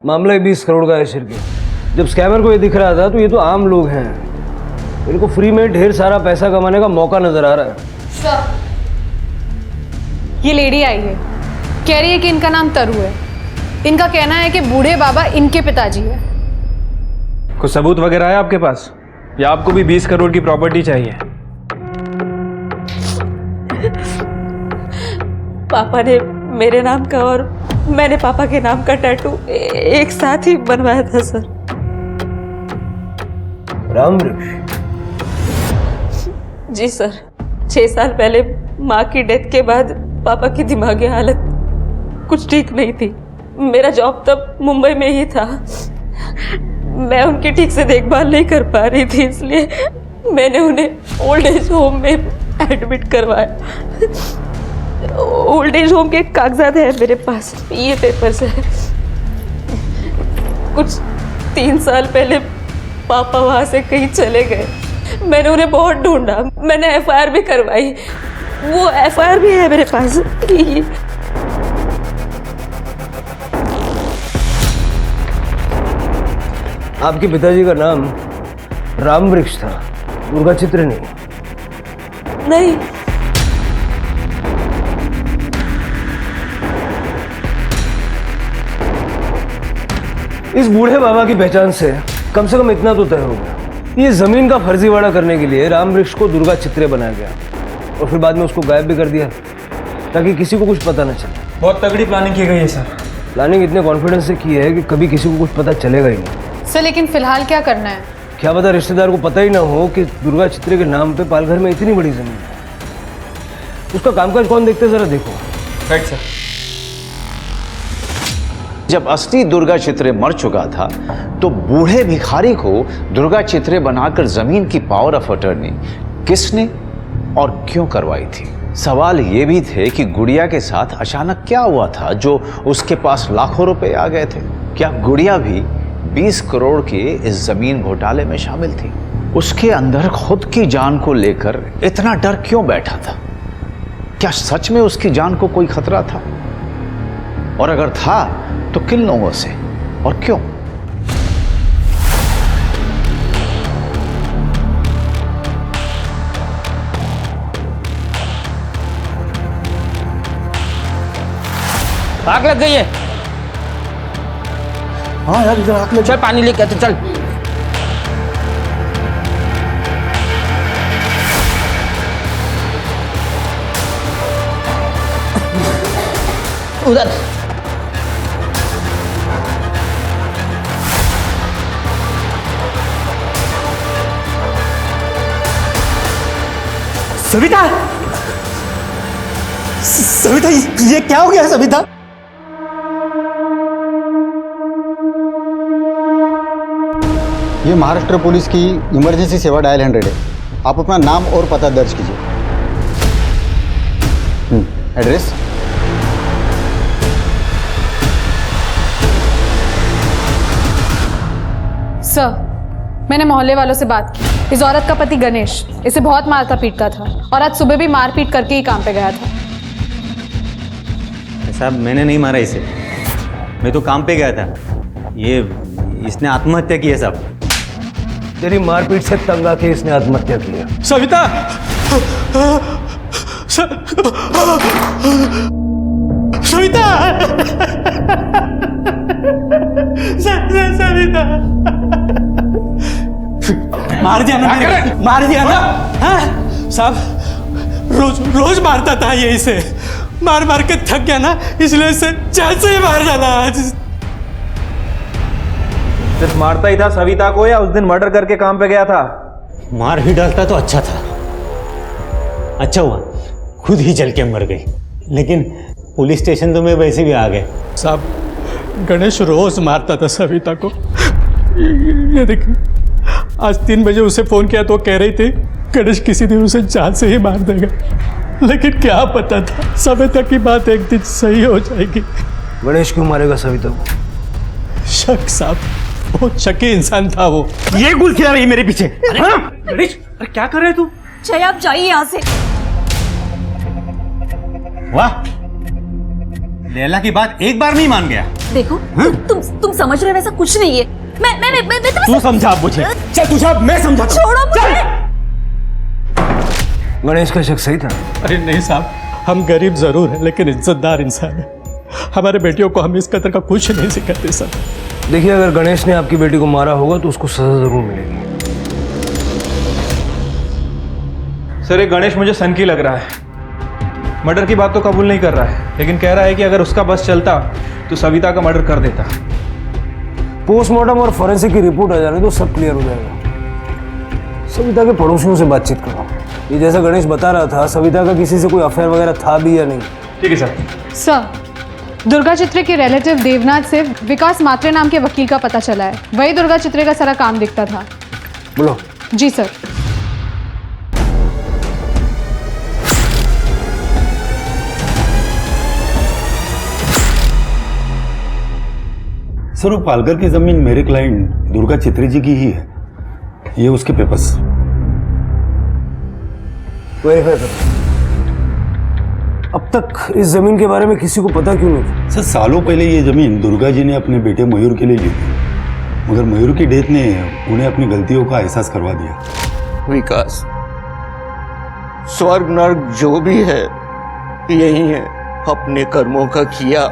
H: मामला ही 20 करोड़ का है शिरके। जब स्कैमर को ये दिख रहा था तो ये तो आम लोग हैं, इनको फ्री में ढेर सारा पैसा कमाने का मौका नजर आ रहा है।
K: सर, ये लेडी आई है, कह रही है कि इनका नाम तरु है। इनका कहना है कि बूढ़े बाबा इनके पिताजी है।
J: कुछ सबूत वगैरह है आपके पास, या आपको भी 20 करोड़ की प्रॉपर्टी चाहिए?
Q: पापा ने मेरे नाम का और मैंने पापा के नाम का टैटू एक साथ ही बनवाया था सर।
H: रामवृक्ष?
Q: जी सर, 6 साल पहले माँ की डेथ के बाद पापा की दिमागी हालत कुछ ठीक नहीं थी। मेरा जॉब तब मुंबई में ही था, मैं उनकी ठीक से देखभाल नहीं कर पा रही थी, इसलिए मैंने उन्हें ओल्ड एज होम में एडमिट करवाया। ओल्ड एज होम के कागजात हैं मेरे पास, ये पेपर्स है। कुछ 3 साल पहले पापा वहाँ से कहीं चले गए, मैंने उन्हें बहुत ढूंढा, मैंने FIR भी करवाई, वो FIR भी है मेरे पास।
H: आपके पिताजी का नाम रामवृक्ष था, दुर्गा चित्र नहीं?
Q: नहीं।
H: इस बूढ़े बाबा की पहचान से कम इतना तो तय हो गया, ये जमीन का फर्जीवाड़ा करने के लिए रामवृक्ष को दुर्गा चित्रे बनाया गया और फिर बाद में उसको गायब भी कर दिया ताकि किसी को कुछ पता न चले।
J: बहुत तगड़ी प्लानिंग की गई है सर।
H: प्लानिंग इतने कॉन्फिडेंस से की है कि कभी किसी को कुछ पता चलेगा ही नहीं।
K: सर लेकिन फिलहाल क्या करना है?
H: क्या पता रिश्तेदार को पता ही ना हो कि दुर्गा चित्रे के नाम पे पालघर में इतनी बड़ी जमीन है। उसका कामकाज कौन देखते जरा देखो।
J: Right sir.
C: जब असली दुर्गा चित्रे मर चुका था तो बूढ़े भिखारी को दुर्गा चित्रे बनाकर जमीन की पावर ऑफ अटर्नी किसने और क्यों करवाई थी? सवाल ये भी थे कि गुड़िया के साथ अचानक क्या हुआ था जो उसके पास लाखों रुपए आ गए थे? क्या गुड़िया भी 20 करोड़ के इस जमीन घोटाले में शामिल थी? उसके अंदर खुद की जान को लेकर इतना डर क्यों बैठा था? क्या सच में उसकी जान को कोई खतरा था? और अगर था तो किन लोगों से और क्यों?
A: आग लग गई है।
E: हाँ यार, इधर आग लग।
A: चल पानी लेके आते, चल। उधर
L: सविता, सविता, ये क्या हो गया सविता?
E: ये महाराष्ट्र पुलिस की इमरजेंसी सेवा डायल 100 है। आप अपना नाम और पता दर्ज कीजिए। एड्रेस?
K: सर, मैंने मोहल्ले वालों से बात की। इस औरत का पति गणेश इसे बहुत मारता पीटता था और आज सुबह भी मारपीट करके ही काम पे गया था।
L: साहब, मैंने नहीं मारा इसे, मैं तो काम पे गया था। ये इसने आत्महत्या की है साहब।
H: तेरी मारपीट से तंग आके इसने आत्महत्या की है।
O: सविता, सविता, सविता, मार दिया ना, मार दिया ना। हाँ साहब, रोज मारता था ये इसे, मार मार के थक गया ना, इसलिए इसे चैन से ही मार डाला आज।
J: सिर्फ मारता ही था सविता को या उस दिन मर्डर करके काम पे गया था?
L: मार ही डालता तो अच्छा था, अच्छा हुआ खुद ही जल के मर गई, लेकिन पुलिस स्टेशन तो मैं वैसे भी आ गए।
N: साहब गणेश रोज मारता था सविता को। ये देखिए आज 3 बजे उसे फोन किया तो कह रही थी गणेश किसी दिन उसे जान से ही मार देगा, लेकिन क्या पता था सविता की बात एक दिन सही हो जाएगी।
H: गणेश क्यों मारेगा सविता को?
N: शक साहब, बहुत शकी इंसान था वो।
B: ये गुल खिला रही है मेरे पीछे। गणेश अरे क्या कर रहे तू?
P: जय आप जाइए यहाँ से।
L: वाह, लैला की बात एक बार नहीं मान गया।
P: देखो तुम समझ रहे हो वैसा कुछ नहीं है। मैं
L: तू समझा मुझे। चल तू जा, मैं समझाता हूं।
P: छोड़ो मुझे।
H: गणेश का शक सही था।
N: अरे नहीं साहब, हम गरीब जरूर हैं लेकिन इज्जतदार इंसान है। हमारे बेटियों को हम इस कदर का कुछ नहीं सिखाते सर।
H: देखिए अगर गणेश ने आपकी बेटी को मारा होगा तो उसको सजा जरूर मिलेगी।
J: सर ये गणेश मुझे सनकी लग रहा है। मर्डर की बात तो कबूल नहीं कर रहा है, लेकिन कह रहा है कि अगर उसका बस चलता तो सविता का मर्डर कर देता।
H: पोस्टमार्टम और फॉरेंसिक की रिपोर्ट आ जाने तो सब क्लियर हो जाएगा। सविता के पड़ोसियों से बातचीत करो। ये जैसा गणेश बता रहा था सविता का किसी से कोई अफेयर वगैरह था भी या नहीं।
J: ठीक है सर।
K: सर दुर्गा चित्रे के रिलेटिव देवनाथ से विकास मात्रे नाम के वकील का पता चला है। वही दुर्गा चित्रे का सारा काम दिखता था।
H: बोलो।
K: जी सर।
E: सर वो पालघर की जमीन मेरे क्लाइंट दुर्गा चित्रे जी की ही है। ये उसके पेपर्स।
H: वेरीफाई करो। अब तक इस जमीन के बारे में किसी को पता क्यों नहीं?
E: सर सालों पहले ये जमीन दुर्गा जी ने अपने बेटे मयूर के लिए ली थी, मगर मयूर की डेथ ने उन्हें अपनी गलतियों का एहसास करवा दिया।
A: विकास, स्वर्ग नर्क जो भी है यही है। अपने कर्मों का किया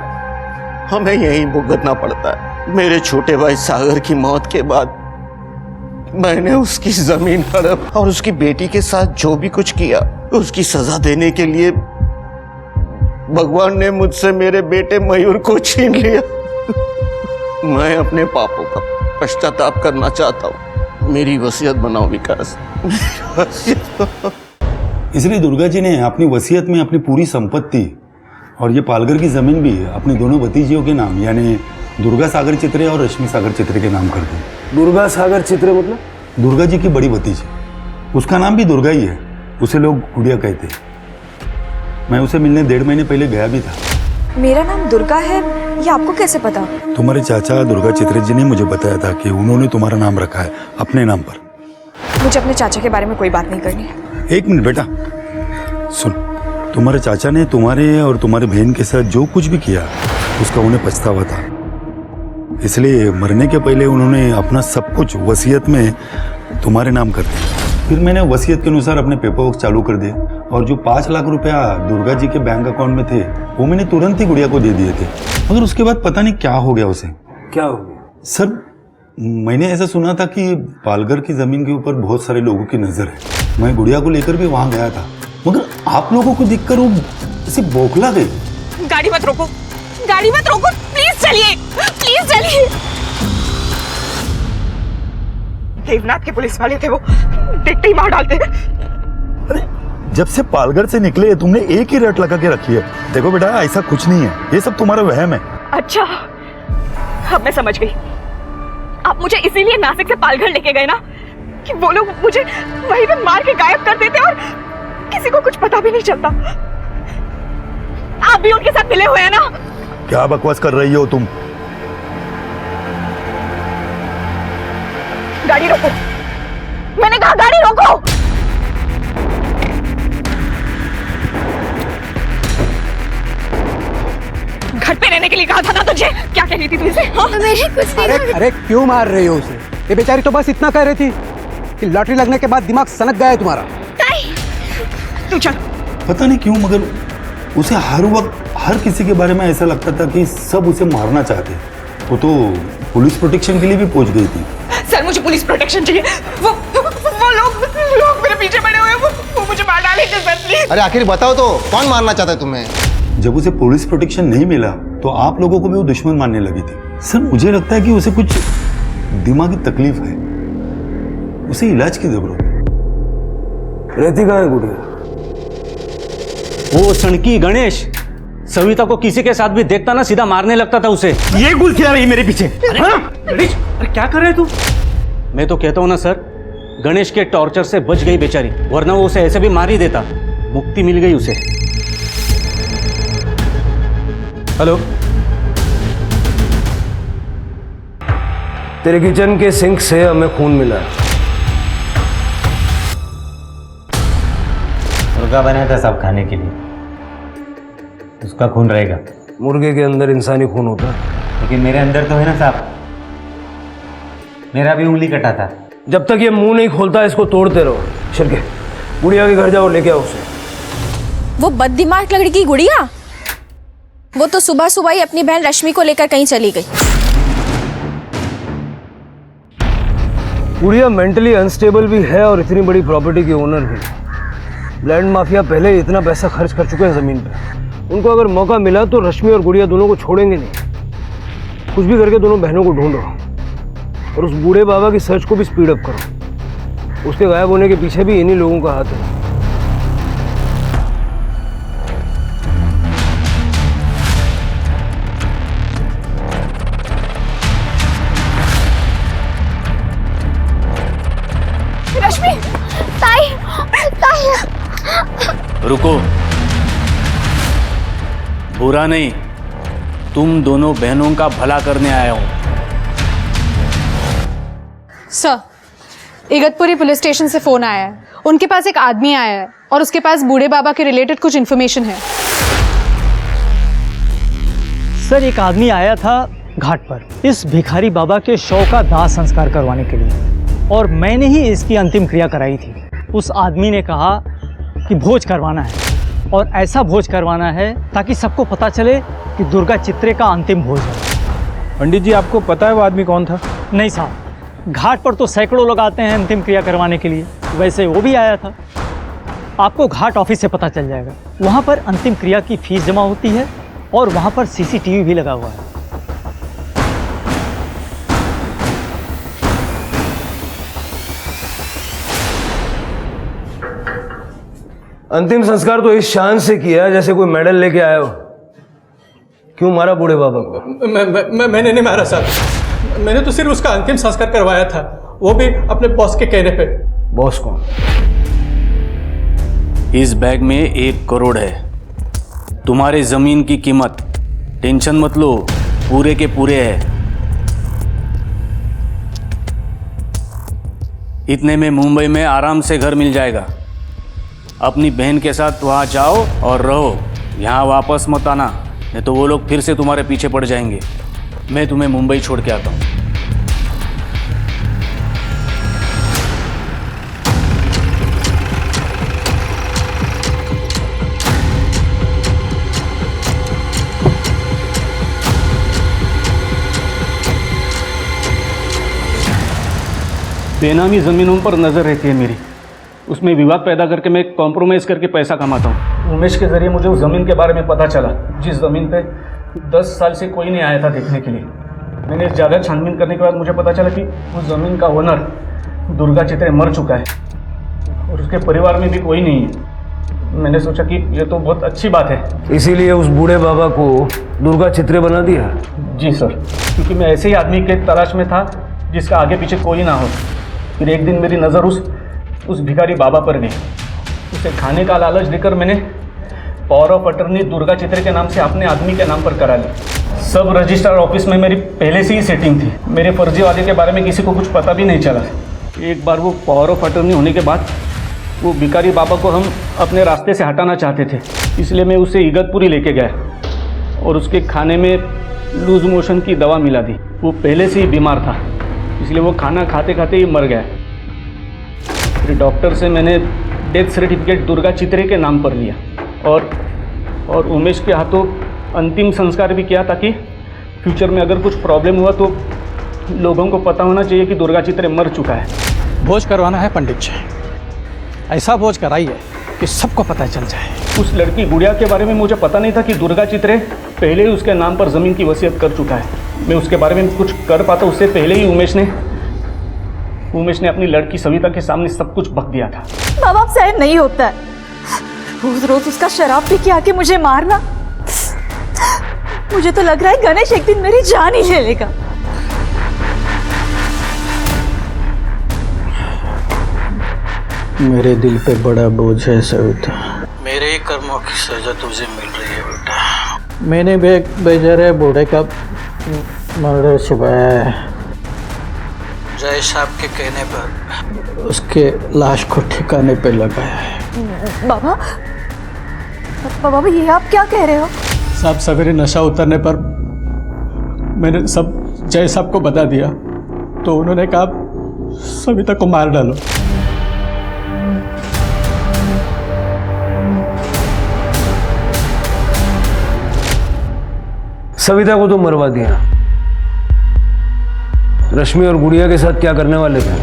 A: हमें यही भुगतना पड़ता है। मेरे छोटे भाई सागर की मौत के बाद मैंने उसकी जमीन हड़प और उसकी बेटी के साथ जो भी कुछ किया उसकी सजा देने के लिए भगवान ने मुझसे मेरे बेटे मयूर को छीन लिया। मैं अपने पापों का पश्चाताप करना चाहता हूँ। मेरी वसीयत बनाओ विकास।
E: इसलिए दुर्गा जी ने अपनी वसीयत में अपनी पूरी संपत्ति और ये पालघर की जमीन भी अपने दोनों भतीजियों के नाम यानी दुर्गा सागर चित्रे और रश्मि सागर चित्रे के नाम कर दी।
H: दुर्गा सागर चित्रे मतलब?
E: दुर्गा जी की बड़ी भतीजी, उसका नाम भी दुर्गा ही है। उसे लोग गुड़िया कहते हैं। मैं उसे मिलने 1.5 महीने पहले गया भी था।
I: मेरा नाम दुर्गा है, ये आपको कैसे पता?
E: तुम्हारे चाचा दुर्गा चित्रे जी ने मुझे बताया था कि उन्होंने तुम्हारा नाम रखा है अपने नाम पर।
I: मुझे अपने चाचा के बारे में कोई बात नहीं करनी।
E: 1 मिनट बेटा, सुन। तुम्हारे चाचा ने तुम्हारे और तुम्हारी बहन के साथ जो कुछ भी किया उसका उन्हें पछतावा था, इसलिए मरने के पहले उन्होंने अपना सब कुछ वसीयत में तुम्हारे नाम कर दिया। फिर मैंने वसीयत के अनुसार अपने पेपर वर्क चालू कर दिए और जो 5 लाख रुपया दुर्गा जी के बैंक अकाउंट में थे वो मैंने तुरंत ही गुड़िया को दे दिए थे। मगर उसके बाद पता नहीं क्या हो गया उसे।
H: क्या हो गया?
E: सर मैंने ऐसा सुना था कि पालघर की जमीन के ऊपर बहुत सारे लोगों की नजर है। मैं गुड़िया को लेकर भी वहां गया था, मगर आप लोगों को देखकर वो ऐसे बौखला गई।
D: गाड़ी मत रोको, गाड़ी मत रोको, प्लीज चलिए, प्लीज चलिए। देवनाथ के पुलिस वाले थे, वो देखते ही मार डालते।
E: अरे जब से पालघर से निकले तुमने एक ही रट लगा के रखी है। देखो बेटा ऐसा कुछ नहीं है, ये सब तुम्हारा वहम है।
D: अच्छा अब मैं समझ गई। आप मुझे इसीलिए नासिक से पालघर लेके गए ना कि वो लोग मुझे वहीं पे मार के गायब कर देते और किसी को कुछ पता भी नहीं चलता। आप भी उनके साथ मिले हुए हैं ना?
E: क्या बकवास कर रही हो तुम?
D: गाड़ी रोको, मैंने कहा गाड़ी रोको। घर पे रहने के लिए कहा था ना तुझे। क्या कह रही थी तू इसे?
F: मेरे कुछ नहीं।
N: अरे क्यों मार रही हो उसे? ये बेचारी तो बस इतना कह रही थी कि लॉटरी लगने के बाद दिमाग सनक गया है तुम्हारा।
D: तू चल।
E: पता नहीं क्यों मगर उसे हर वक्त हर किसी के बारे में ऐसा लगता था कि सब उसे मारना चाहते। वो तो पुलिस प्रोटेक्शन के लिए भी पहुंच गई थी।
D: सर मुझे पुलिस प्रोटेक्शन चाहिए। वो लोग मेरे पीछे पड़े हुए हैं, वो मुझे मार डालेंगे सर प्लीज।
A: अरे आखिर बताओ तो कौन मारना चाहता है तुम्हें?
E: जब उसे पुलिस प्रोटेक्शन नहीं मिला तो आप लोगों को भी वो दुश्मन मानने लगी थी। सर मुझे लगता है कि उसे कुछ दिमागी तकलीफ है, उसे इलाज की जरूरत है।
H: रहती कहाँ है गुड़िया?
B: वो सनकी गणेश सविता को किसी के साथ भी देखता ना सीधा मारने लगता था उसे।
N: ये गुल खिला रही मेरे पीछे।
B: गणेश, अरे क्या कर रहे तू? मैं तो कहता हूँ ना सर, गणेश के टॉर्चर से बच गई बेचारी, वरना वो उसे ऐसे भी मार ही देता। मुक्ति मिल गई उसे। हेलो,
H: तेरे किचन के सिंक से हमें खून मिला है।
L: मुर्गा बनाया था सब खाने के लिए, उसका खून रहेगा।
H: मुर्गे के अंदर इंसानी खून होता है,
L: लेकिन मेरे अंदर तो है ना साहब, मेरा भी उंगली कटा था।
H: जब तक ये मुंह नहीं खोलता इसको तोड़ते रहो। चल के गुड़िया के घर जाओ, लेके आओ उसे।
G: वो बददिमाग लड़की की गुड़िया, वो तो सुबह सुबह ही अपनी बहन रश्मि को लेकर कहीं चली गई।
H: गुड़िया मेंटली अनस्टेबल भी है और इतनी बड़ी प्रॉपर्टी की ओनर भी। लैंड माफिया पहले ही इतना पैसा खर्च कर चुके हैं जमीन पे। उनको अगर मौका मिला तो रश्मि और गुड़िया दोनों को छोड़ेंगे नहीं। कुछ भी करके दोनों बहनों को ढूंढो और उस बूढ़े बाबा की सर्च को भी स्पीड अप करो। उसके गायब होने के पीछे भी इन्हीं लोगों का हाथ है।
F: रश्मि, ताई, ताई।
B: रुको, बुरा नहीं, तुम दोनों बहनों का भला करने आया हूं।
K: सर, इगतपुरी पुलिस स्टेशन से फोन आया है। उनके पास एक आदमी आया है और उसके पास बूढ़े बाबा के रिलेटेड कुछ इन्फॉर्मेशन है।
N: सर, एक आदमी आया था घाट पर इस भिखारी बाबा के शव का दाह संस्कार करवाने के लिए, और मैंने ही इसकी अंतिम क्रिया कराई थी। उस आदमी ने कहा कि भोज करवाना है, और ऐसा भोज करवाना है ताकि सबको पता चले कि दुर्गा चित्रे का अंतिम भोज है।
J: पंडित जी, आपको पता है वो आदमी कौन था?
N: नहीं साहब, घाट पर तो सैकड़ों लोग आते हैं अंतिम क्रिया करवाने के लिए, वैसे वो भी आया था। आपको घाट ऑफिस से पता चल जाएगा। वहाँ पर अंतिम क्रिया की फीस जमा होती है और वहाँ पर सीसीटीवी भी लगा हुआ है।
H: अंतिम संस्कार तो इस शान से किया जैसे कोई मेडल लेके आया हो। क्यों मारा बूढ़े बाबा को?
N: मैंने नहीं मारा साहब, मैंने तो सिर्फ उसका अंतिम संस्कार करवाया था, वो भी अपने बॉस के कहने पे।
H: बॉस कौन?
B: इस बैग में 1 करोड़ है। तुम्हारे जमीन की कीमत टेंशन मत लो, पूरे के पूरे है। इतने में मुंबई में आराम से घर मिल जाएगा। अपनी बहन के साथ वहाँ जाओ और रहो, यहाँ वापस मत आना, नहीं तो वो लोग फिर से तुम्हारे पीछे पड़ जाएंगे। मैं तुम्हें मुंबई छोड़ के आता हूँ। बेनामी ज़मीनों पर नज़र रहती है मेरी, उसमें विवाद पैदा करके मैं कॉम्प्रोमाइज़ करके पैसा कमाता हूँ। उमेश के ज़रिए मुझे उस ज़मीन के बारे में पता चला, जिस ज़मीन पे 10 साल से कोई नहीं आया था देखने के लिए। मैंने ज़्यादा छानबीन करने के बाद मुझे पता चला कि उस ज़मीन का ओनर दुर्गा चित्रे मर चुका है और उसके परिवार में भी कोई नहीं है। मैंने सोचा कि ये तो बहुत अच्छी बात है,
H: इसीलिए उस बूढ़े बाबा को दुर्गा चित्रे बना दिया।
B: जी सर, क्योंकि मैं ऐसे ही आदमी के तलाश में था जिसका आगे पीछे कोई ना हो। फिर एक दिन मेरी नज़र उस भिखारी बाबा पर गई। उसे खाने का लालच देकर मैंने पावर ऑफ अटर्नी दुर्गा चित्रे के नाम से अपने आदमी के नाम पर करा ली। सब रजिस्ट्रार ऑफिस में मेरी पहले से ही सेटिंग थी। मेरे फर्जीवादे के बारे में किसी को कुछ पता भी नहीं चला। एक बार वो पावर ऑफ अटर्नी होने के बाद वो भिखारी बाबा को हम अपने रास्ते से हटाना चाहते थे, इसलिए मैं उसे इगतपुरी लेके गया और उसके खाने में लूज मोशन की दवा मिला दी। वो पहले से ही बीमार था, इसलिए वो खाना खाते खाते ही मर गया। फिर डॉक्टर से मैंने डेथ सर्टिफिकेट दुर्गा चित्रे के नाम पर लिया और उमेश के हाथों अंतिम संस्कार भी किया, ताकि फ्यूचर में अगर कुछ प्रॉब्लम हुआ तो लोगों को पता होना चाहिए कि दुर्गा चित्रे मर चुका है।
N: भोज करवाना है पंडित जी, ऐसा भोज कराइए कि सबको पता चल जाए।
B: उस लड़की गुड़िया के बारे में मुझे पता नहीं था कि दुर्गा चित्रे पहले ही उसके नाम पर ज़मीन की वसीयत कर चुका है। मैं उसके बारे में कुछ कर पाता उससे पहले ही उमेश ने अपनी लड़की सविता के सामने सब कुछ बक दिया था।
P: माँ बाप सहन नहीं होता है। रोज रोज उसका शराब पी के आके मुझे मारना, मुझे तो लग रहा है गणेश एक दिन मेरी जान ही ले लेगा।
N: मेरे दिल पे बड़ा बोझ है सविता। मेरे ही कर्मों की सजा तुझे मिल रही है बेटा। मैंने भी एक बेचारे बूढ़े का मर्डर छुपाया है। जय साहब के कहने पर उसके लाश को ठिकाने पे लगाया है।
P: बाबा, बाबा ये आप क्या कह रहे हो?
N: साहब सवेरे नशा उतरने पर मैंने सब जय साहब को बता दिया, तो उन्होंने कहा सविता को मार डालो।
H: सविता को तो मरवा दिया, रश्मि और गुड़िया के साथ क्या करने वाले थे?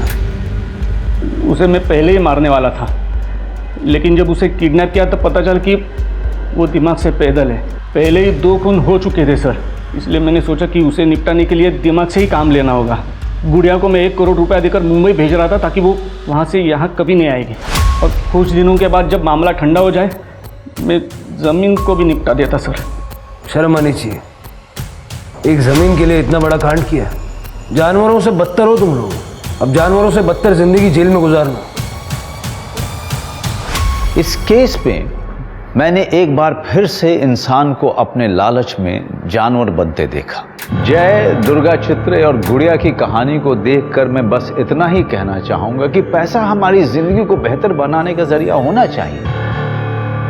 B: उसे मैं पहले ही मारने वाला था, लेकिन जब उसे किडनैप किया तो पता चला कि वो दिमाग से पैदल है। पहले ही 2 खून हो चुके थे सर, इसलिए मैंने सोचा कि उसे निपटाने के लिए दिमाग से ही काम लेना होगा। गुड़िया को मैं 1 करोड़ रुपया देकर मुंबई भेज रहा था ताकि वो वहाँ से यहाँ कभी नहीं आएगी, और कुछ दिनों के बाद जब मामला ठंडा हो जाए मैं ज़मीन को भी निपटा देता सर।
H: शर्म आनी चाहिए, एक जमीन के लिए इतना बड़ा कांड किया। जानवरों से बदतर हो तुम लोग, अब जानवरों से बदतर जिंदगी जेल में गुजारना।
C: इस केस में मैंने एक बार फिर से इंसान को अपने लालच में जानवर बनते देखा। जय, दुर्गा चित्रे और गुड़िया की कहानी को देखकर मैं बस इतना ही कहना चाहूंगा कि पैसा हमारी जिंदगी को बेहतर बनाने का जरिया होना चाहिए,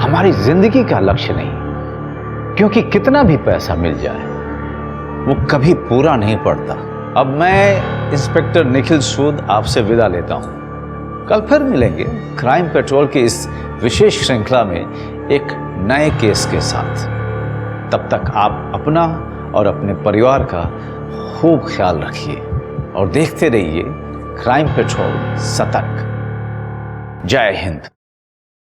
C: हमारी जिंदगी का लक्ष्य नहीं। क्योंकि कितना भी पैसा मिल जाए वो कभी पूरा नहीं पड़ता। अब मैं इंस्पेक्टर निखिल सूद आपसे विदा लेता हूं। कल फिर मिलेंगे क्राइम पेट्रोल की इस विशेष श्रृंखला में एक नए केस के साथ। तब तक आप अपना और अपने परिवार का खूब ख्याल रखिए और देखते रहिए क्राइम पेट्रोल सतर्क। जय हिंद।